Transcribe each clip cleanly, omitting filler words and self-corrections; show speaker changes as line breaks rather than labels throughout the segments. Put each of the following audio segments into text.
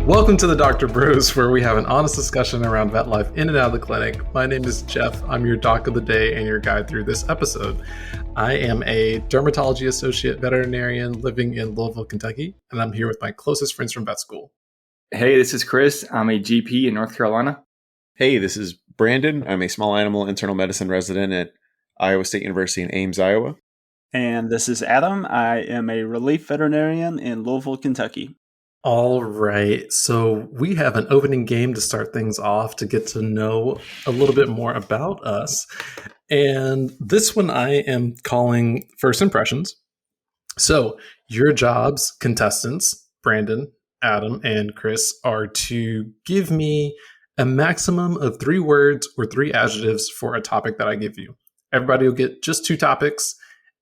Welcome to the Dogtor Bros, where we have an honest discussion around vet life in and out of the clinic. My name is Jeff. I'm your doc of the day and your guide through this episode. I am a dermatology associate veterinarian living in Louisville, Kentucky, and I'm here with my closest friends from vet school.
Hey, this is Chris. I'm a GP in North Carolina.
Hey, this is Brandon. I'm a small animal internal medicine resident at Iowa State University in Ames, Iowa.
And this is Adam. I am a relief veterinarian in Louisville, Kentucky.
All right, so we have an opening game to start things off to get to know a little bit more about us. And this one I am calling First Impressions. So your jobs, contestants, Brandon, Adam, and Chris, are to give me a maximum of 3 words or 3 adjectives for a topic that I give you. Everybody will get just 2 topics,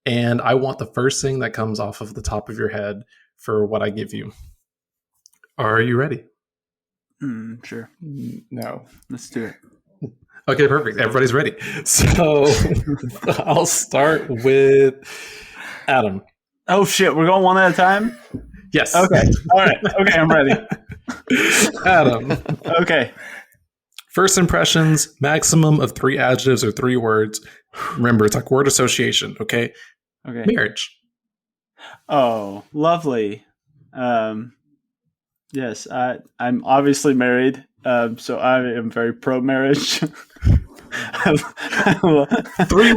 and I want the first thing that comes off of the top of your head for what I give you. Are you ready?
Sure.
No.
Let's do it.
Okay, perfect. Everybody's ready. So I'll start with Adam.
Oh, shit. We're going one at a time?
Yes.
Okay. All right. Okay, I'm ready.
Adam.
Okay.
First impressions, maximum of 3 adjectives or 3 words. Remember, it's like word association, okay?
Okay.
Marriage.
Oh, lovely. Yes, I'm obviously married, so I am very pro-marriage.
3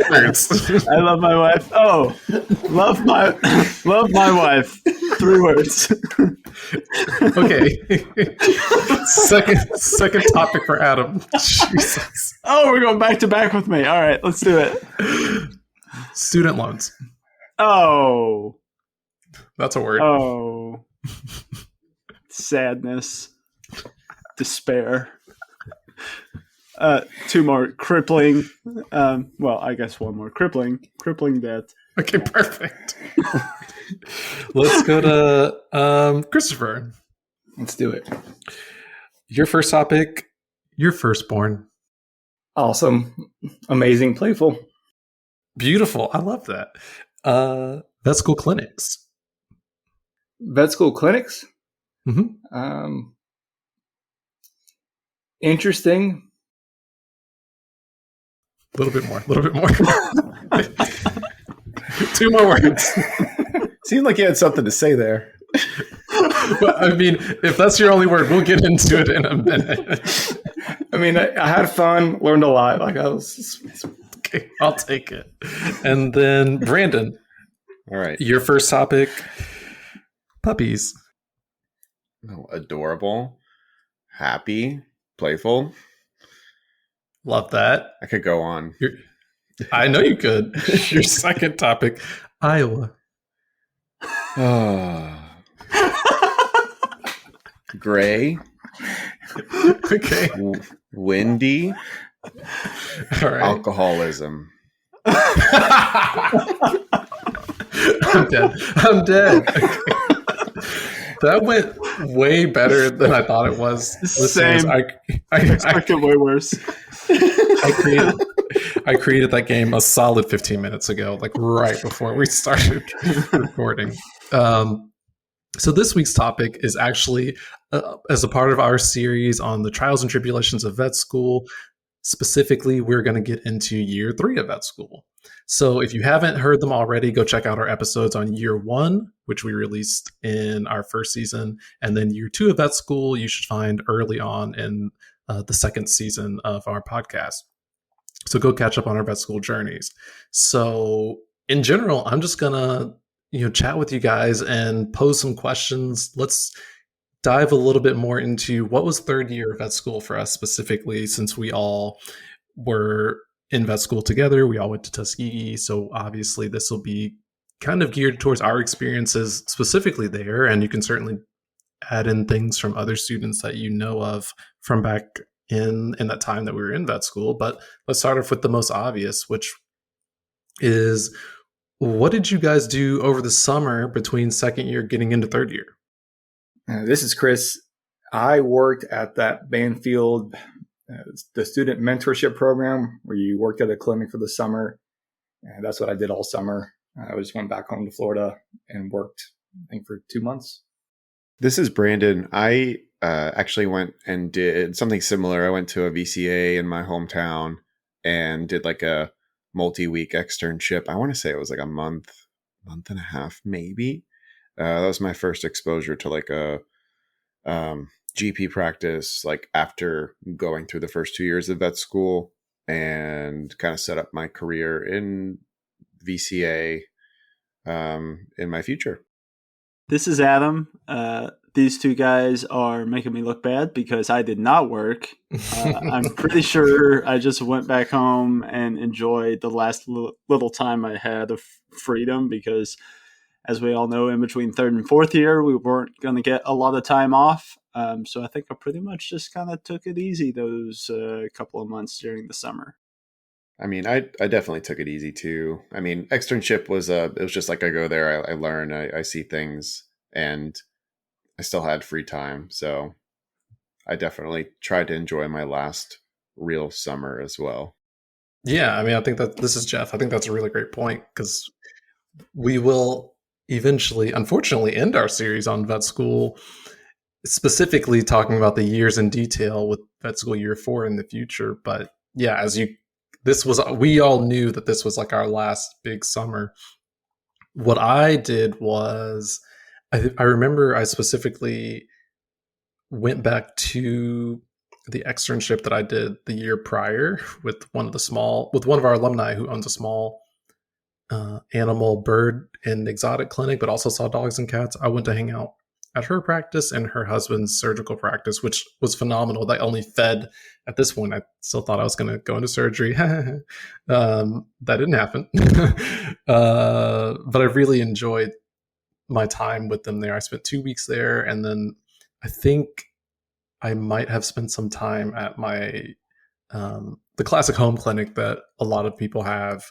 words.
I love my wife. Oh, love my wife. 3 words.
Okay. Second topic for Adam. Jesus.
Oh, we're going back to back with me. All right, let's do it.
Student loans.
Oh.
That's a word.
Oh. Sadness. Despair. 2 more. Crippling. Well, I guess 1 more. Crippling debt.
Okay, perfect. Let's go to Christopher.
Let's do it.
Your first topic, your firstborn.
Awesome. Amazing. Playful.
Beautiful. I love that. Vet school clinics.
Vet school clinics.
Mm-hmm.
Interesting.
A little bit more. 2 more words.
Seemed like you had something to say there.
But, I mean, if that's your only word, we'll get into it in a minute.
I mean, I had fun, learned a lot.
Okay, I'll take it. And then Brandon.
All right.
Your first topic, puppies.
Oh, adorable, happy, playful.
Love that.
I could go on.
I know you could. Your second topic, Iowa.
Gray.
Okay.
Windy.
All right.
Alcoholism.
I'm dead. Okay. That went way better than I thought it was.
Same.
I
expected way worse.
I created that game a solid 15 minutes ago, like right before we started recording. So this week's topic is actually as a part of our series on the trials and tribulations of vet school. Specifically, we're going to get into year 3 of vet school. So if you haven't heard them already, go check out our episodes on year 1, which we released in our first season. And then year 2 of vet school, you should find early on in the second season of our podcast. So go catch up on our vet school journeys. So in general, I'm just going to chat with you guys and pose some questions. Let's dive a little bit more into what was 3rd year of vet school for us specifically, since we all were in vet school together. We all went to Tuskegee. So obviously this will be kind of geared towards our experiences specifically there. And you can certainly add in things from other students that you know of from back in that time that we were in vet school. But let's start off with the most obvious, which is, what did you guys do over the summer between 2nd year getting into 3rd year?
This is Chris. I worked at that Banfield, the student mentorship program, where you worked at a clinic for the summer. And that's what I did all summer. I just went back home to Florida and worked, I think, for 2 months.
This is Brandon. I actually went and did something similar. I went to a VCA in my hometown and did like a multi-week externship. I want to say it was like a month and a half, maybe. That was my first exposure to like a GP practice, like after going through the first 2 years of vet school, and kind of set up my career in VCA in my future.
This is Adam. These two guys are making me look bad because I did not work. I'm pretty sure I just went back home and enjoyed the last little time I had of freedom because, as we all know, in between third and fourth year, we weren't going to get a lot of time off. So I think I pretty much just kind of took it easy those couple of months during the summer.
I mean, I definitely took it easy too. I mean, externship was it was just like I go there, I learn, I see things, and I still had free time. So I definitely tried to enjoy my last real summer as well.
Yeah, I mean, I think that this is Jeff. I think that's a really great point because we will eventually, unfortunately, end our series on vet school, specifically talking about the years in detail with vet school year 4 in the future. But yeah, we all knew that this was like our last big summer. What I did was, I remember I specifically went back to the externship that I did the year prior with one of our alumni who owns a small animal, bird, and exotic clinic, but also saw dogs and cats. I went to hang out at her practice and her husband's surgical practice, which was phenomenal. They only fed at this point. I still thought I was going to go into surgery. That didn't happen. But I really enjoyed my time with them there. I spent 2 weeks there, and then I think I might have spent some time at my the classic home clinic that a lot of people have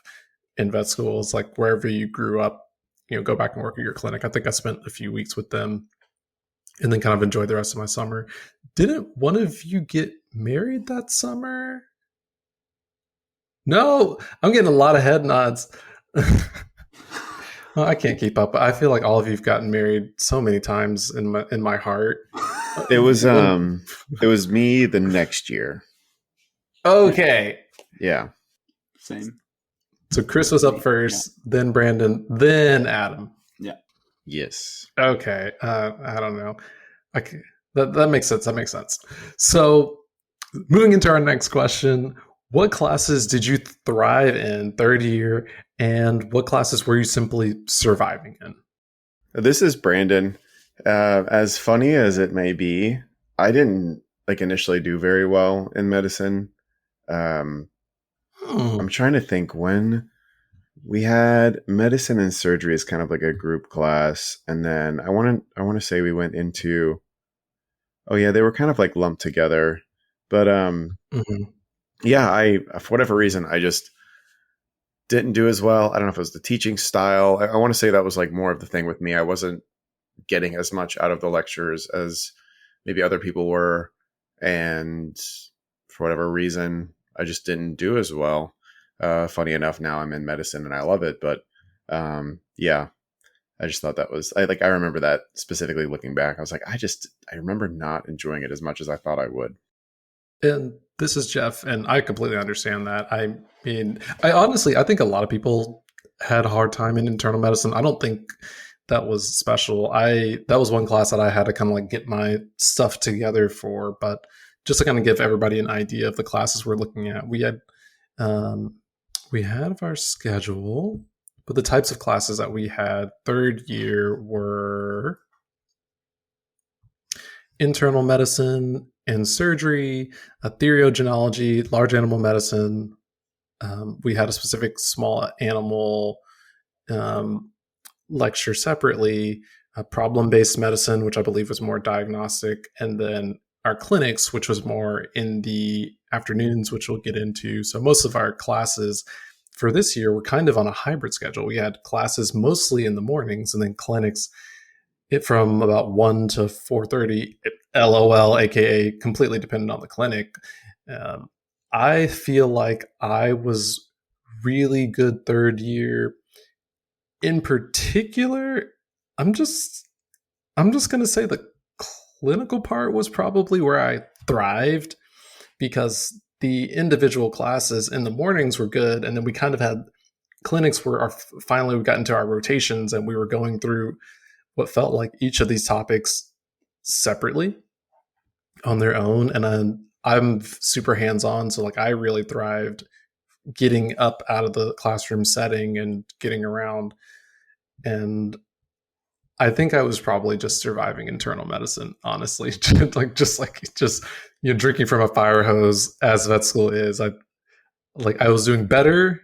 in vet schools, like wherever you grew up, go back and work at your clinic. I think I spent a few weeks with them and then kind of enjoyed the rest of my summer. Didn't one of you get married that summer? No, I'm getting a lot of head nods. Well, I can't keep up. I feel like all of you've gotten married so many times in my heart.
It was me the next year.
Okay.
Yeah.
Same.
So Chris was up first, then Brandon, then Adam.
Yeah.
Yes.
Okay. I don't know. That makes sense. That makes sense. So moving into our next question, what classes did you thrive in third year, and what classes were you simply surviving in?
This is Brandon. As funny as it may be, I didn't initially do very well in medicine. I'm trying to think when we had medicine and surgery as kind of like a group class, and then I want to say we went into, they were kind of like lumped together, but yeah, I for whatever reason I just didn't do as well. I don't know if it was the teaching style. I want to say that was like more of the thing with me. I wasn't getting as much out of the lectures as maybe other people were, and for whatever reason I just didn't do as well. Funny enough, now I'm in medicine and I love it, but yeah, I just thought that was, I remember that specifically looking back. I was like, I remember not enjoying it as much as I thought I would.
And this is Jeff, and I completely understand that. I mean, I think a lot of people had a hard time in internal medicine. I don't think that was special. That was one class that I had to kind of like get my stuff together for, but just to kind of give everybody an idea of the classes we're looking at, we had our schedule, but the types of classes that we had third year were internal medicine and surgery, theriogenology, large animal medicine. We had a specific small animal lecture separately, problem-based medicine, which I believe was more diagnostic, and then our clinics, which was more in the afternoons, which we'll get into. So most of our classes for this year were kind of on a hybrid schedule. We had classes mostly in the mornings and then clinics from about 1 to 4:30, LOL, aka completely dependent on the clinic. I feel like I was really good third year. In particular, I'm just going to say the clinical part was probably where I thrived, because the individual classes in the mornings were good. And then we kind of had clinics where finally we got into our rotations and we were going through what felt like each of these topics separately on their own. And I'm super hands-on. So like I really thrived getting up out of the classroom setting and getting around. And I think I was probably just surviving internal medicine, honestly. just drinking from a fire hose, as vet school is. I was doing better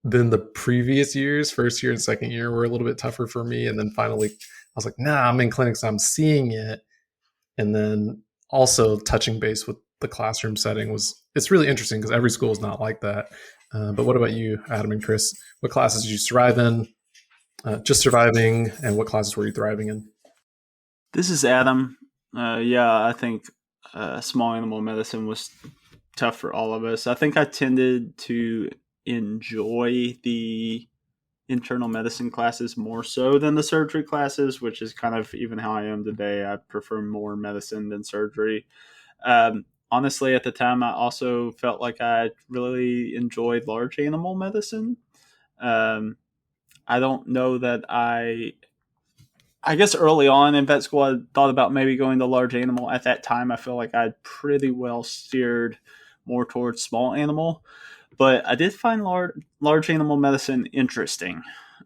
than the previous years. First year and second year were a little bit tougher for me, and then finally I was like, nah, I'm in clinics, I'm seeing it. And then also touching base with the classroom setting it's really interesting because every school is not like that. But what about you, Adam and Chris? What classes did you thrive in? Just surviving, and what classes were you thriving in?
This is Adam. I think small animal medicine was tough for all of us. I think I tended to enjoy the internal medicine classes more so than the surgery classes, which is kind of even how I am today. I prefer more medicine than surgery. Honestly, at the time, I also felt like I really enjoyed large animal medicine. I don't know that I guess early on in vet school, I thought about maybe going to large animal. At that time, I feel like I'd pretty well steered more towards small animal. But I did find large animal medicine interesting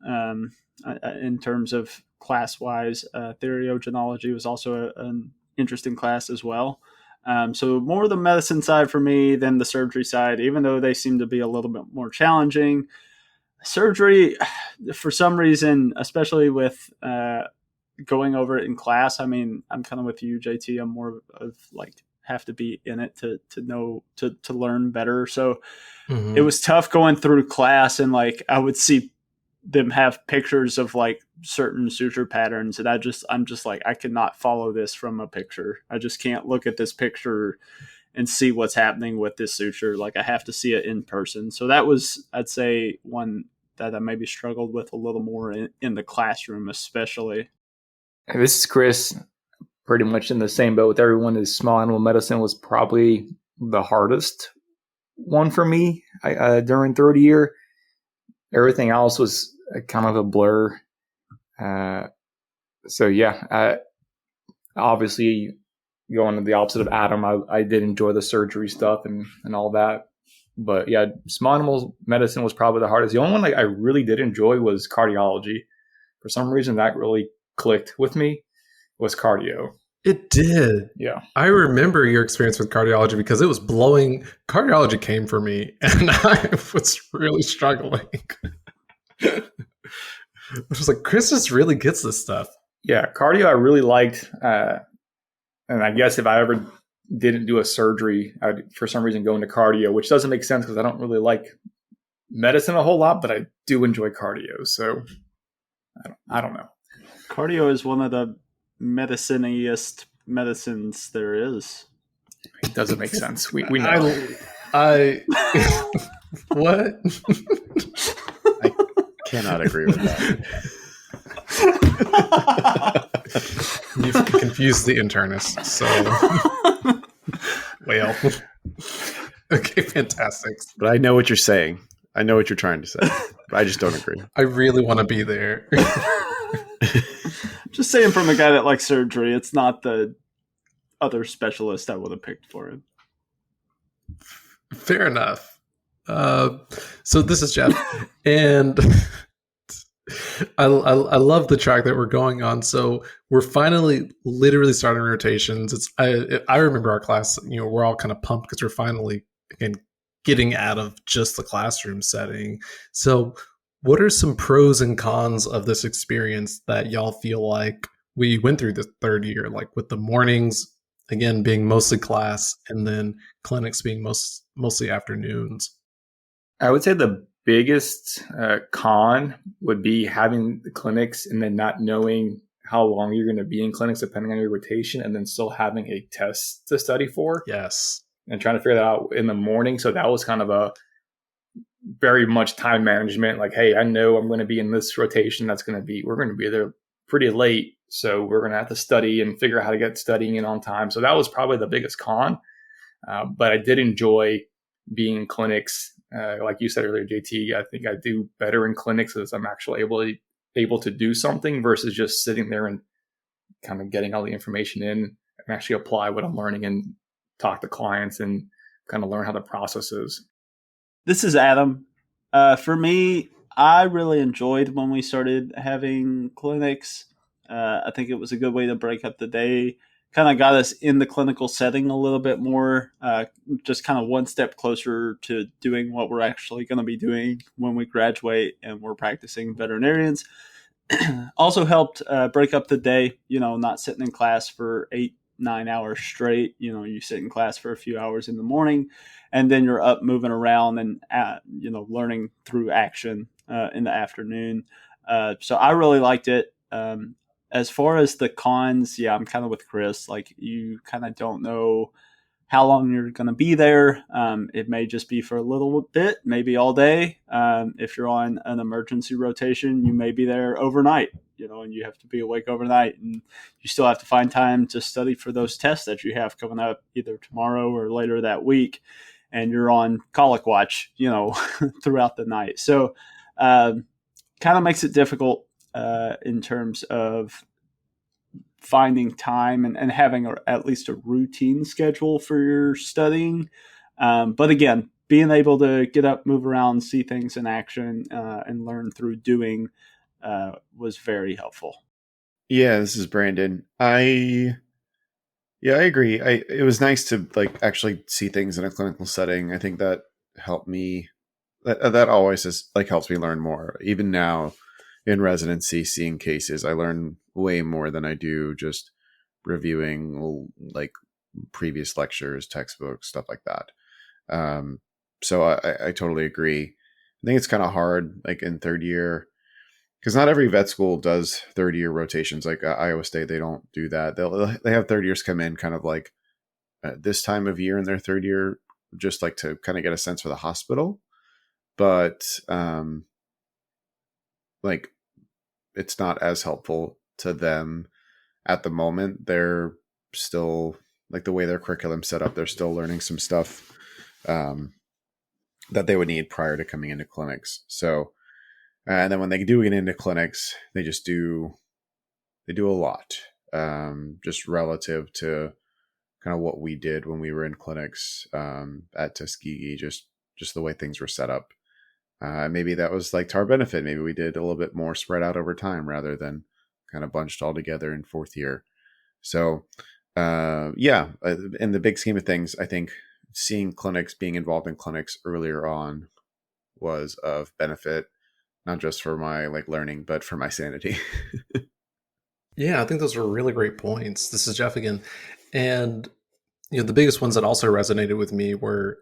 in terms of class-wise. Theriogenology was also an interesting class as well. So more the medicine side for me than the surgery side, even though they seem to be a little bit more challenging. Surgery, for some reason, especially with going over it in class, I mean, I'm kind of with you, JT. I'm more of like have to be in it to know, to learn better. So It was tough going through class, and like I would see them have pictures of like certain suture patterns, and I'm just like, I cannot follow this from a picture. I just can't look at this picture and see what's happening with this suture. Like I have to see it in person. So that was, I'd say, one that I maybe struggled with a little more in the classroom, especially.
Hey, this is Chris. Pretty much in the same boat with everyone. Is small animal medicine was probably the hardest one for me during third year. Everything else was kind of a blur. Obviously going to the opposite of Adam, I did enjoy the surgery stuff and all that. But yeah, small animal medicine was probably the hardest. The only one I really did enjoy was cardiology. For some reason, that really clicked with me, was cardio.
It did.
Yeah.
I remember your experience with cardiology because it was blowing. Cardiology came for me, and I was really struggling. I was like, Chris just really gets this stuff.
Yeah, cardio I really liked. And I guess if I ever didn't do a surgery, I'd for some reason go into cardio, which doesn't make sense because I don't really like medicine a whole lot, but I do enjoy cardio. So I don't know.
Cardio is one of the mediciniest medicines there is.
It doesn't make sense. We know.
I what?
I cannot agree with that.
You've confused the internist. So, well, okay, fantastic.
But I know what you're saying. I know what you're trying to say. But I just don't agree.
I really want to be there.
Just saying, from a guy that likes surgery, it's not the other specialist I would have picked for it.
Fair enough. So this is Jeff, and I love the track that we're going on. So we're finally literally starting rotations. I remember our class, we're all kind of pumped because we're finally, again, getting out of just the classroom setting. So what are some pros and cons of this experience that y'all feel like we went through the third year, like with the mornings, again, being mostly class, and then clinics being mostly afternoons?
I would say the biggest con would be having the clinics and then not knowing how long you're going to be in clinics depending on your rotation, and then still having a test to study for.
Yes.
And trying to figure that out in the morning. So that was kind of a very much time management. Like, hey, I know I'm going to be in this rotation. We're going to be there pretty late. So we're going to have to study and figure out how to get studying in on time. So that was probably the biggest con. But I did enjoy being in clinics. Like you said earlier, JT, I think I do better in clinics as I'm actually able to do something versus just sitting there and kind of getting all the information in and actually apply what I'm learning and talk to clients and kind of learn how the process is.
This is Adam. For me, I really enjoyed when we started having clinics. I think it was a good way to break up the day. Kind of got us in the clinical setting a little bit more, just kind of one step closer to doing what we're actually going to be doing when we graduate and we're practicing veterinarians. Also helped break up the day, not sitting in class for 8-9 hours straight. You sit in class for a few hours in the morning and then you're up moving around and, learning through action in the afternoon. So I really liked it. As far as the cons, yeah, I'm kind of with Chris. Like, you kind of don't know how long you're going to be there. It may just be for a little bit, maybe all day. If you're on an emergency rotation, you may be there overnight, and you have to be awake overnight. And you still have to find time to study for those tests that you have coming up either tomorrow or later that week. And you're on colic watch, throughout the night. So kind of makes it difficult in terms of finding time and having at least a routine schedule for your studying. But again, being able to get up, move around, see things in action, and learn through doing was very helpful.
Yeah, this is Brandon. I agree. It was nice to actually see things in a clinical setting. I think that helped me. That always helps me learn more. Even now in residency, seeing cases, I learn way more than I do just reviewing previous lectures, textbooks, stuff like that. So I totally agree. I think it's kind of hard in third year because not every vet school does third year rotations. Like Iowa State, they don't do that. They have third years come in kind of this time of year in their third year, just to kind of get a sense for the hospital. But it's not as helpful to them at the moment. They're still the way their curriculum set up, they're still learning some stuff that they would need prior to coming into clinics. So, and then when they do get into clinics, they do a lot, just relative to kind of what we did when we were in clinics at Tuskegee, just the way things were set up. Maybe that was to our benefit. Maybe we did a little bit more spread out over time rather than kind of bunched all together in fourth year. So, in the big scheme of things, I think being involved in clinics earlier on was of benefit, not just for my learning, but for my sanity.
Yeah, I think those were really great points. This is Jeff again. And, the biggest ones that also resonated with me were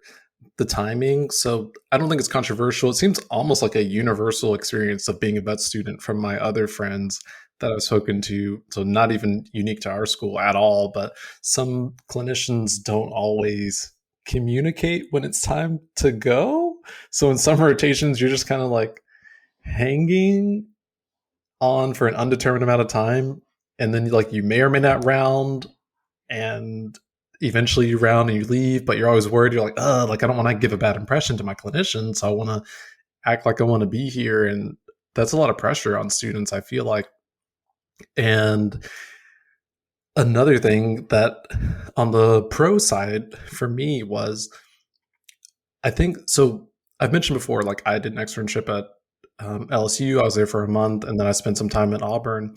the timing. So I don't think it's controversial. It seems almost like a universal experience of being a vet student from my other friends that I've spoken to. So not even unique to our school at all, but some clinicians don't always communicate when it's time to go. So in some rotations, you're just kind of hanging on for an undetermined amount of time. And then you may or may not round, and eventually you round and you leave, but you're always worried. You're I don't want to give a bad impression to my clinician, so I want to act like I want to be here. And that's a lot of pressure on students, I feel like. And another thing that on the pro side for me was, I think, so I've mentioned before, I did an externship at LSU. I was there for a month, and then I spent some time at Auburn.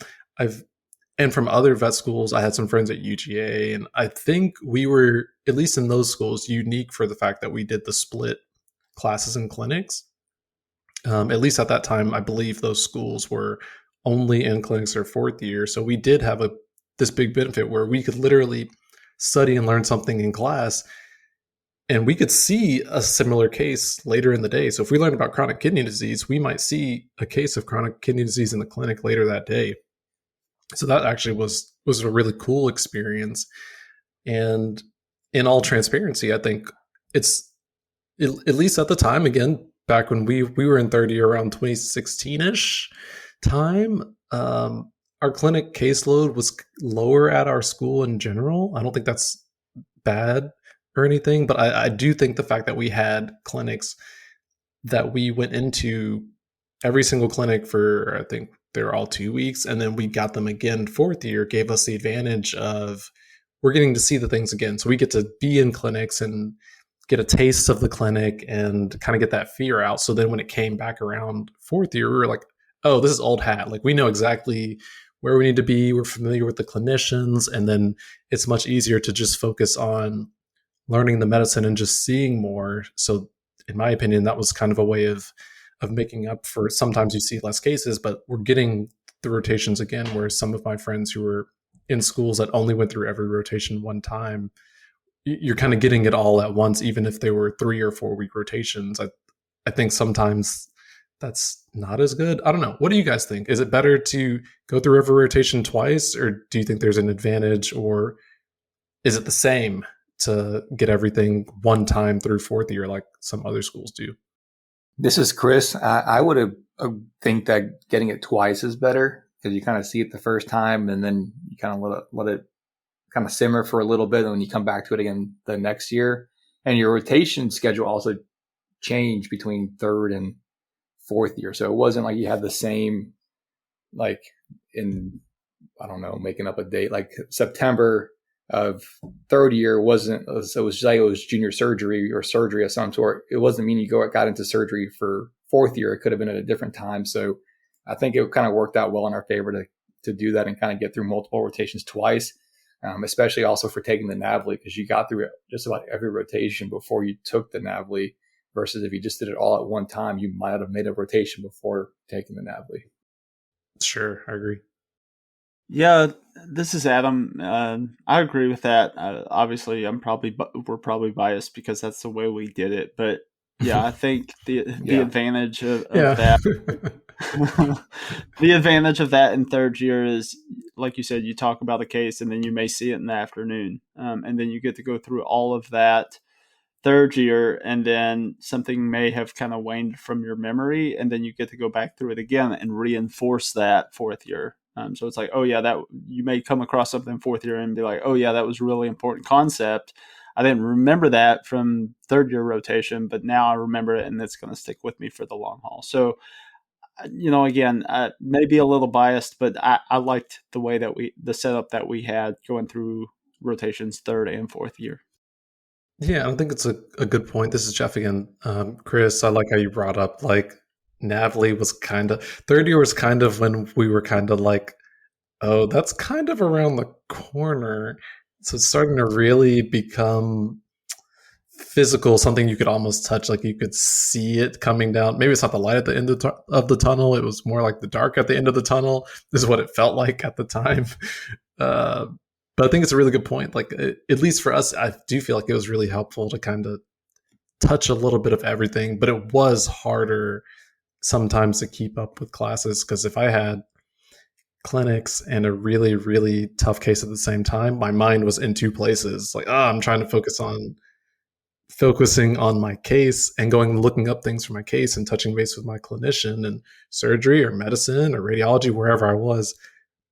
And from other vet schools, I had some friends at UGA, and I think we were, at least in those schools, unique for the fact that we did the split classes and clinics. At least at that time, I believe those schools were only in clinics their fourth year. So we did have this big benefit where we could literally study and learn something in class, and we could see a similar case later in the day. So if we learned about chronic kidney disease, we might see a case of chronic kidney disease in the clinic later that day. So that actually was a really cool experience. And in all transparency, I think it's, at least at the time, again, back when we were in third year around 2016-ish time, our clinic caseload was lower at our school in general. I don't think that's bad or anything, but I do think the fact that we had clinics that we went into every single clinic for, I think they were all 2 weeks, and then we got them again fourth year, gave us the advantage of we're getting to see the things again. So we get to be in clinics and get a taste of the clinic and kind of get that fear out. So then when it came back around fourth year, we were like, oh, this is old hat. Like we know exactly where we need to be. We're familiar with the clinicians. And then it's much easier to just focus on learning the medicine and just seeing more. So in my opinion, that was kind of a way of making up for sometimes you see less cases, but we're getting the rotations again, where some of my friends who were in schools that only went through every rotation one time, you're kind of getting it all at once, even if they were 3 or 4 week rotations. I think sometimes that's not as good. I don't know. What do you guys think? Is it better to go through every rotation twice, or do you think there's an advantage, or is it the same to get everything one time through fourth year like some other schools do?
This is Chris. I would think that getting it twice is better, because you kind of see it the first time and then you kind of let it kind of simmer for a little bit, and when you come back to it again the next year. And your rotation schedule also changed between third and fourth year. So it wasn't like you had the same, like in, I don't know, making up a date, like September of third year wasn't, so it was like it was junior surgery or surgery of some sort. It wasn't mean you got into surgery for fourth year. It could have been at a different time. So I think it kind of worked out well in our favor to do that and kind of get through multiple rotations twice, especially also for taking the NAVLE, because you got through just about every rotation before you took the NAVLE, versus if you just did it all at one time, you might have made a rotation before taking the NAVLE.
Sure, I agree.
Yeah, this is Adam. I agree with that. Obviously, we're probably biased because that's the way we did it. But yeah, I think the advantage of that, the advantage of that in third year is, like you said, you talk about the case and then you may see it in the afternoon, and then you get to go through all of that third year, and then something may have kind of waned from your memory, and then you get to go back through it again and reinforce that fourth year. So it's like, oh yeah, that you may come across something fourth year and be like, oh yeah, that was a really important concept. I didn't remember that from third year rotation, but now I remember it, and it's going to stick with me for the long haul. So, again, maybe a little biased, but I liked the way that the setup that we had going through rotations third and fourth year.
Yeah, I think it's a good point. This is Jeff again. Chris, I like how you brought up, like, NAVLE was kind of, third year was kind of when we were kind of like, oh, that's kind of around the corner. So it's starting to really become physical, something you could almost touch, like you could see it coming down. Maybe it's not the light at the end of the tunnel. It was more like the dark at the end of the tunnel. This is what it felt like at the time. But I think it's a really good point. Like, at least for us, I do feel like it was really helpful to kind of touch a little bit of everything, but it was harder sometimes to keep up with classes, because if I had clinics and a really, really tough case at the same time, my mind was in two places. Like, I'm trying to focusing on my case and going and looking up things for my case and touching base with my clinician and surgery or medicine or radiology, wherever I was.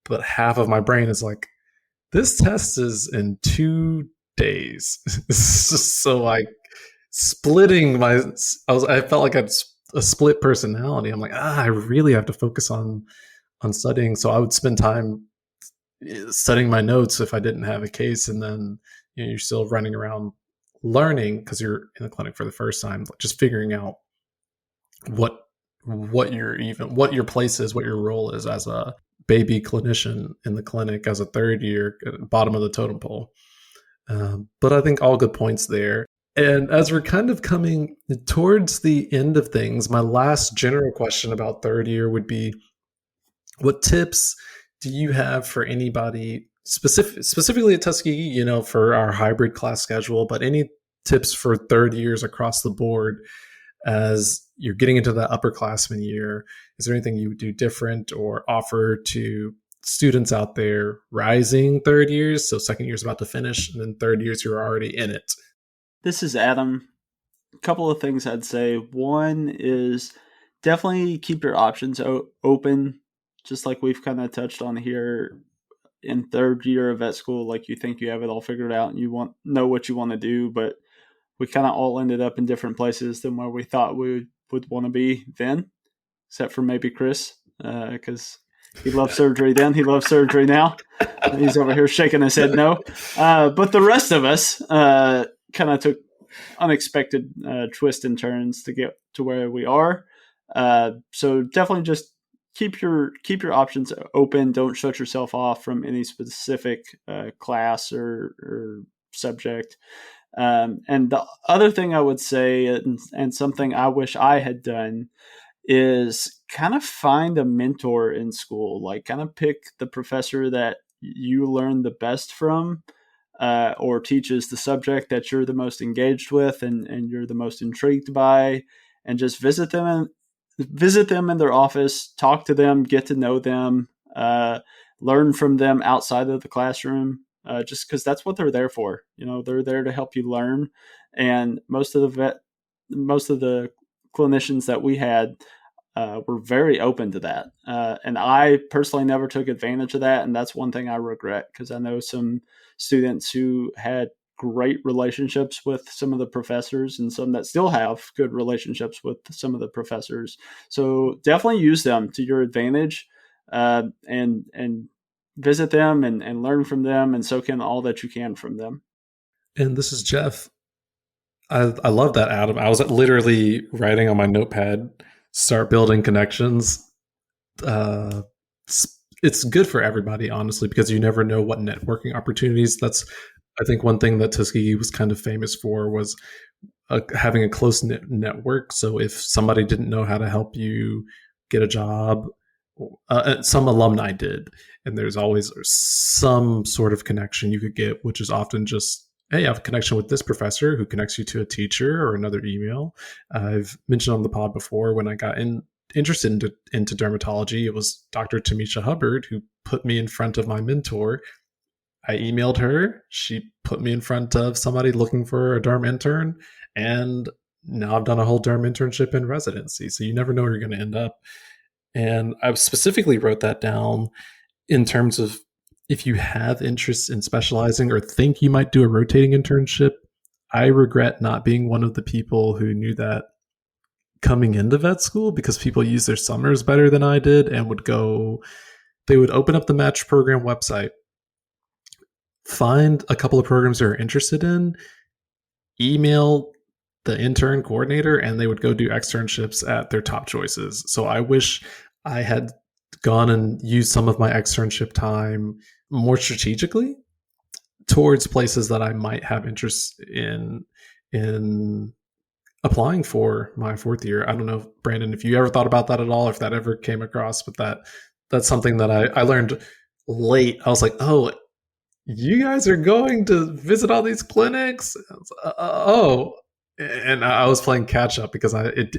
But half of my brain is like, this test is in 2 days. So like splitting I felt like I'd a split personality. I'm like, I really have to focus on studying. So I would spend time studying my notes if I didn't have a case, and then you're still running around learning because you're in the clinic for the first time, just figuring out what your place is, what your role is as a baby clinician in the clinic, as a third year, bottom of the totem pole. But I think all good points there. And as we're kind of coming towards the end of things, my last general question about third year would be, what tips do you have for anybody specifically at Tuskegee, for our hybrid class schedule, but any tips for third years across the board as you're getting into that upperclassman year? Is there anything you would do different or offer to students out there rising third years? So second year's about to finish, and then third years you're already in it.
This is Adam. A couple of things I'd say. One is definitely keep your options open. just like we've kind of touched on here, in third year of vet school, like you think you have it all figured out and you know what you want to do, but we kind of all ended up in different places than where we thought we would want to be then, except for maybe Chris, because he loved surgery then. He loves surgery now. He's over here shaking his head no. But the rest of us kind of took unexpected twists and turns to get to where we are. So definitely just keep your options open. Don't shut yourself off from any specific class or subject. And the other thing I would say, and something I wish I had done, is kind of find a mentor in school. Like, kind of pick the professor that you learn the best from, or teaches the subject that you're the most engaged with and you're the most intrigued by, and just visit them in their office, talk to them, get to know them, learn from them outside of the classroom, just because that's what they're there for. They're there to help you learn. And most of the clinicians that we had were very open to that. And I personally never took advantage of that. And that's one thing I regret, because I know some students who had great relationships with some of the professors and some that still have good relationships with some of the professors. So definitely use them to your advantage, and visit them and learn from them and soak in all that you can from them.
And this is Jeff. I love that, Adam. I was literally writing on my notepad, start building connections. It's good for everybody, honestly, because you never know what networking opportunities. That's, I think, one thing that Tuskegee was kind of famous for was having a close-knit network. So if somebody didn't know how to help you get a job, some alumni did. And there's always some sort of connection you could get, which is often just, hey, I have a connection with this professor who connects you to a teacher or another email. I've mentioned on the pod before, when I got interested into dermatology, it was Dr. Tamisha Hubbard who put me in front of my mentor. I emailed her. She put me in front of somebody looking for a derm intern. And now I've done a whole derm internship in residency. So you never know where you're going to end up. And I specifically wrote that down in terms of, if you have interest in specializing or think you might do a rotating internship, I regret not being one of the people who knew that coming into vet school, because people use their summers better than I did and they would open up the match program website, find a couple of programs they're interested in, email the intern coordinator, and they would go do externships at their top choices. So I wish I had gone and used some of my externship time more strategically towards places that I might have interest in applying for my fourth year. I don't know, Brandon, if you ever thought about that at all, if that ever came across, but that's something that I learned late. I was like, oh, you guys are going to visit all these clinics? And I was playing catch up because it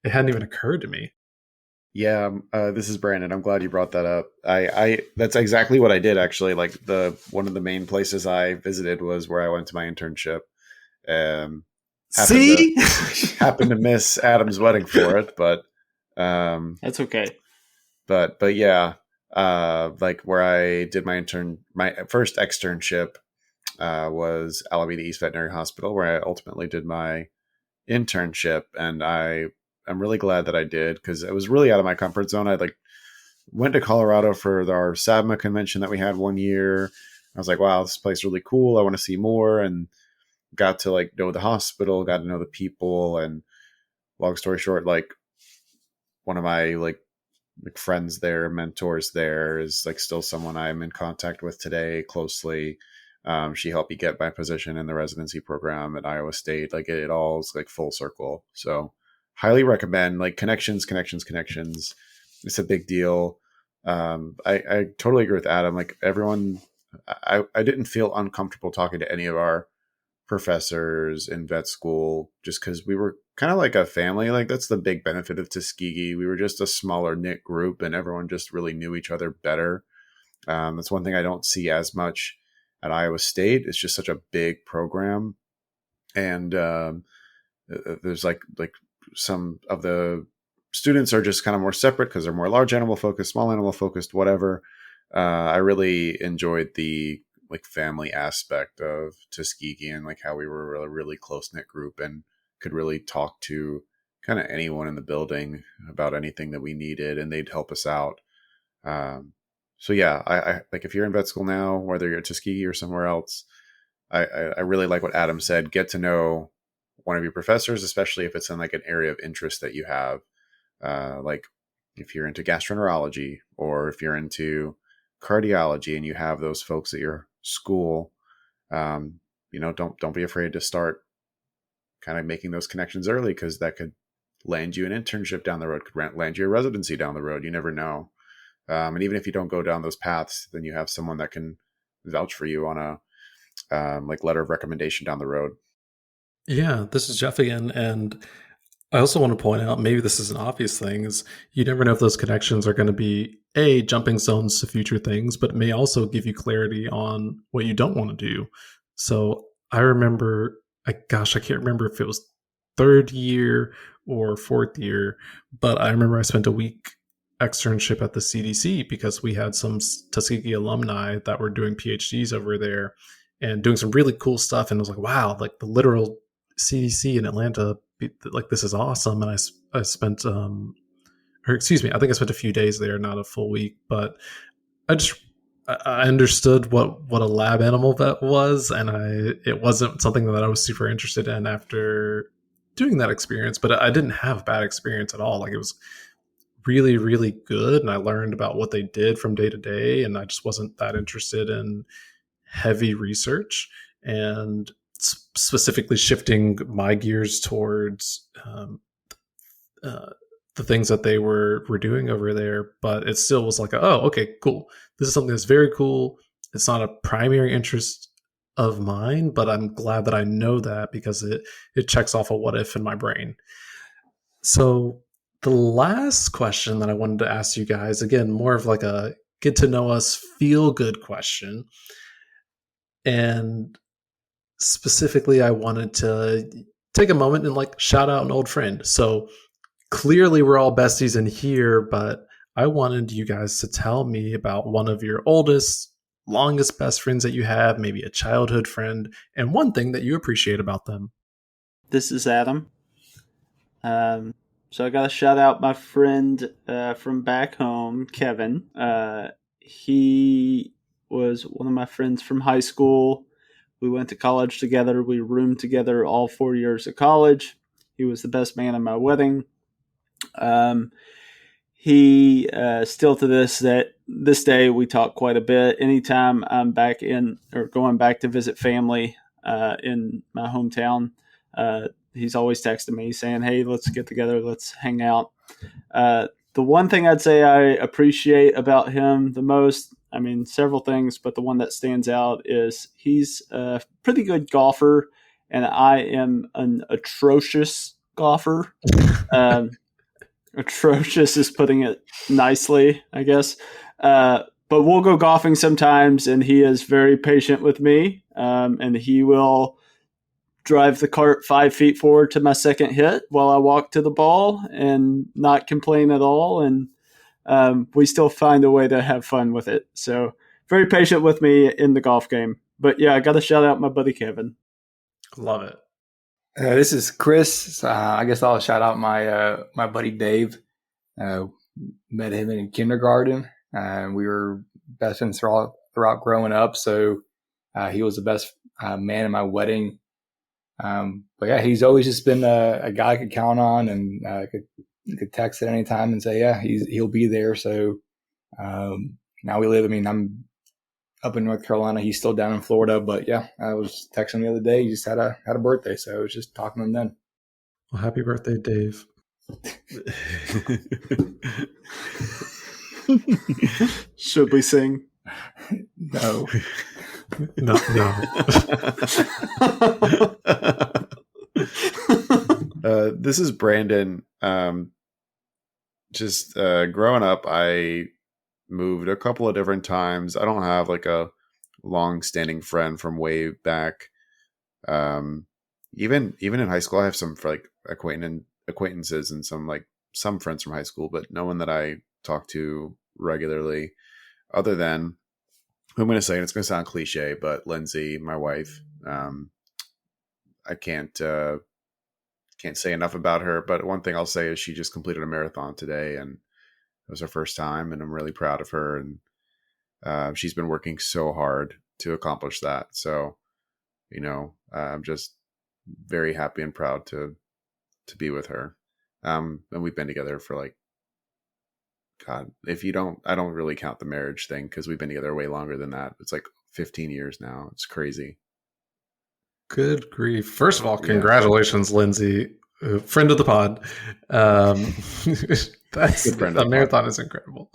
hadn't even occurred to me.
Yeah, this is Brandon. I'm glad you brought that up. I that's exactly what I did, actually. Like, one of the main places I visited was where I went to my internship. Happened to miss Adam's wedding for it, but
that's okay.
But yeah, like where I did my first externship was Alameda East Veterinary Hospital, where I ultimately did my internship, and I'm really glad that I did, because it was really out of my comfort zone. I went to Colorado for our SABMA convention that we had one year. I was like, wow, this place is really cool. I want to see more, and got to know the hospital, got to know the people. And long story short, one of my friends there, mentors there, is still someone I'm in contact with today closely. She helped me get my position in the residency program at Iowa State. It all is full circle. So highly recommend, connections. It's a big deal. I totally agree with Adam. Everyone, I didn't feel uncomfortable talking to any of our professors in vet school, just because we were kind of like a family. That's the big benefit of Tuskegee. We were just a smaller knit group, and everyone just really knew each other better. That's one thing I don't see as much at Iowa State. It's just such a big program, and there's some of the students are just kind of more separate because they're more large animal focused, small animal focused, whatever. I really enjoyed the like family aspect of Tuskegee and like how we were a really close knit group and could really talk to kind of anyone in the building about anything that we needed, and they'd help us out. So yeah, I like if you're in vet school now, whether you're at Tuskegee or somewhere else, I really like what Adam said. Get to know one of your professors, especially if it's in like an area of interest that you have. Like if you're into gastroenterology or if you're into cardiology and you have those folks at your school, don't be afraid to start kind of making those connections early, because that could land you an internship down the road, could land you a residency down the road. You never know. And even if you don't go down those paths, then you have someone that can vouch for you on a like letter of recommendation down the road.
Yeah, this is Jeff again. And I also want to point out, maybe this is an obvious thing, is you never know if those connections are going to be jumping zones to future things, but it may also give you clarity on what you don't want to do. So I remember, I can't remember if it was third year or fourth year, but I remember I spent a week externship at the CDC because we had some Tuskegee alumni that were doing PhDs over there and doing some really cool stuff. And I was like, wow, like the literal CDC in Atlanta, like this is awesome. And I spent, I think I spent a few days there, not a full week, but I understood what a lab animal vet was, and it wasn't something that I was super interested in after doing that experience. But I didn't have a bad experience at all. Like it was really, really good, and I learned about what they did from day to day, and I just wasn't that interested in heavy research and specifically shifting my gears towards the things that they were doing over there. But it still was like, oh, okay, cool. This is something that's very cool. It's not a primary interest of mine, but I'm glad that I know that because it checks off a what if in my brain. So the last question that I wanted to ask you guys, again, more of like a get to know us, feel good question. And specifically, I wanted to take a moment and like shout out an old friend. So clearly we're all besties in here, but I wanted you guys to tell me about one of your oldest, longest best friends that you have, maybe a childhood friend, and one thing that you appreciate about them.
This is Adam. So I got to shout out my friend from back home, Kevin. He was one of my friends from high school. We went to college together. We roomed together all 4 years of college. He was the best man at my wedding. He still to this day we talk quite a bit. Anytime I'm back in or going back to visit family in my hometown, he's always texting me saying, "Hey, let's get together, let's hang out." The one thing I'd say I appreciate about him the most, I mean, several things, but the one that stands out is he's a pretty good golfer, and I am an atrocious golfer. Atrocious is putting it nicely, I guess. But we'll go golfing sometimes, and he is very patient with me, and he will drive the cart 5 feet forward to my second hit while I walk to the ball and not complain at all. And we still find a way to have fun with it. So very patient with me in the golf game. But yeah, I got to shout out my buddy Kevin.
Love it.
This is Chris. I guess I'll shout out my buddy Dave. Met him in kindergarten. We were best friends throughout growing up. So he was the best man at my wedding. But yeah, he's always just been a guy I could count on, and could text at any time and say, yeah, he'll be there. So now we live. I mean, I'm up in North Carolina. He's still down in Florida. But yeah, I was texting him the other day. He just had a birthday, so I was just talking to him then.
Well, happy birthday, Dave.
Should we sing?
No.
No.
This is Brandon. Just growing up, I moved a couple of different times. I don't have like a long-standing friend from way back. Even in high school, I have some like acquaintances and some like some friends from high school, but no one that I talk to regularly, other than, I'm going to say, and it's going to sound cliche, but Lindsay, my wife. I can't say enough about her, but one thing I'll say is she just completed a marathon today, and it was her first time, and I'm really proud of her. And she's been working so hard to accomplish that. So, I'm just very happy and proud to be with her. And we've been together for like, God, I don't really count the marriage thing because we've been together way longer than that. It's like 15 years now. It's crazy.
Good grief. First of all, congratulations, Lindsay, friend of the pod. That's a marathon is incredible.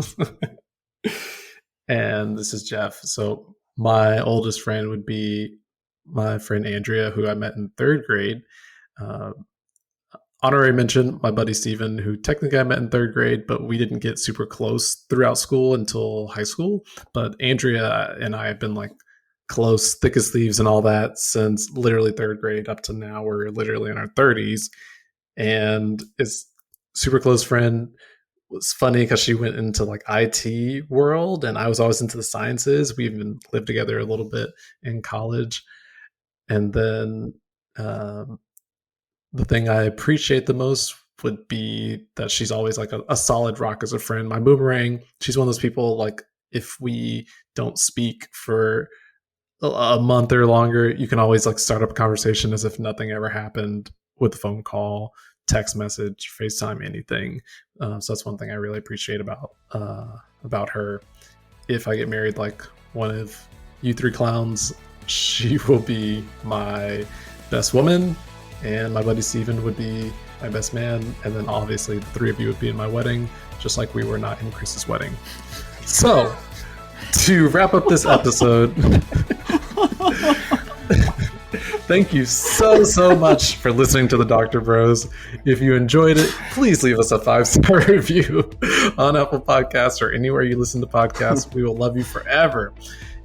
And this is Jeff. So my oldest friend would be my friend Andrea, who I met in 3rd grade. Honorary mention, my buddy Steven, who technically I met in 3rd grade, but we didn't get super close throughout school until high school. But Andrea and I have been like close, thick as thieves and all that since literally 3rd grade up to now. We're literally in our 30s. And it's super close friend. It was funny because she went into like IT world and I was always into the sciences. We even lived together a little bit in college. And then the thing I appreciate the most would be that she's always like a solid rock as a friend. My boomerang, she's one of those people, like if we don't speak for a month or longer, you can always like start up a conversation as if nothing ever happened with a phone call, text message, FaceTime, anything. So that's one thing I really appreciate about her. If I get married like one of you 3 clowns, she will be my best woman, and my buddy Steven would be my best man, and then obviously the 3 of you would be in my wedding, just like we were not in Chris's wedding. So, to wrap up this episode, thank you so much for listening to the Dogtor Bros. If you enjoyed it, please leave us a 5-star review on Apple Podcasts or anywhere you listen to podcasts. We will love you forever.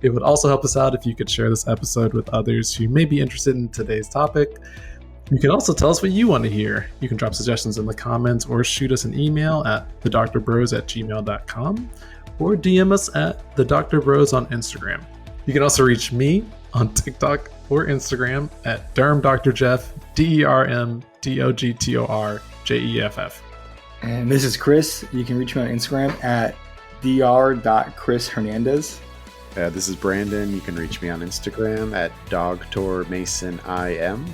It would also help us out if you could share this episode with others who may be interested in today's topic. You can also tell us what you want to hear. You can drop suggestions in the comments or shoot us an email at thedoctorbros@gmail.com or DM us at thedoctorbros on Instagram. You can also reach me on TikTok or Instagram at DermDrJeff, DermDogtorJeff.
And this is Chris. You can reach me on Instagram at dr.chrishernandez.
This is Brandon. You can reach me on Instagram at DogtorMasonIM.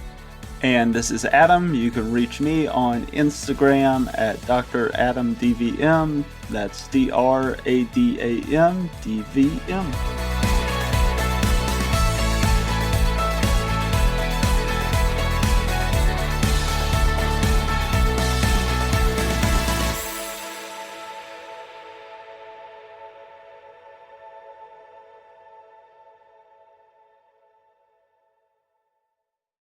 And this is Adam. You can reach me on Instagram at DrAdamDVM. That's DrAdamDVM.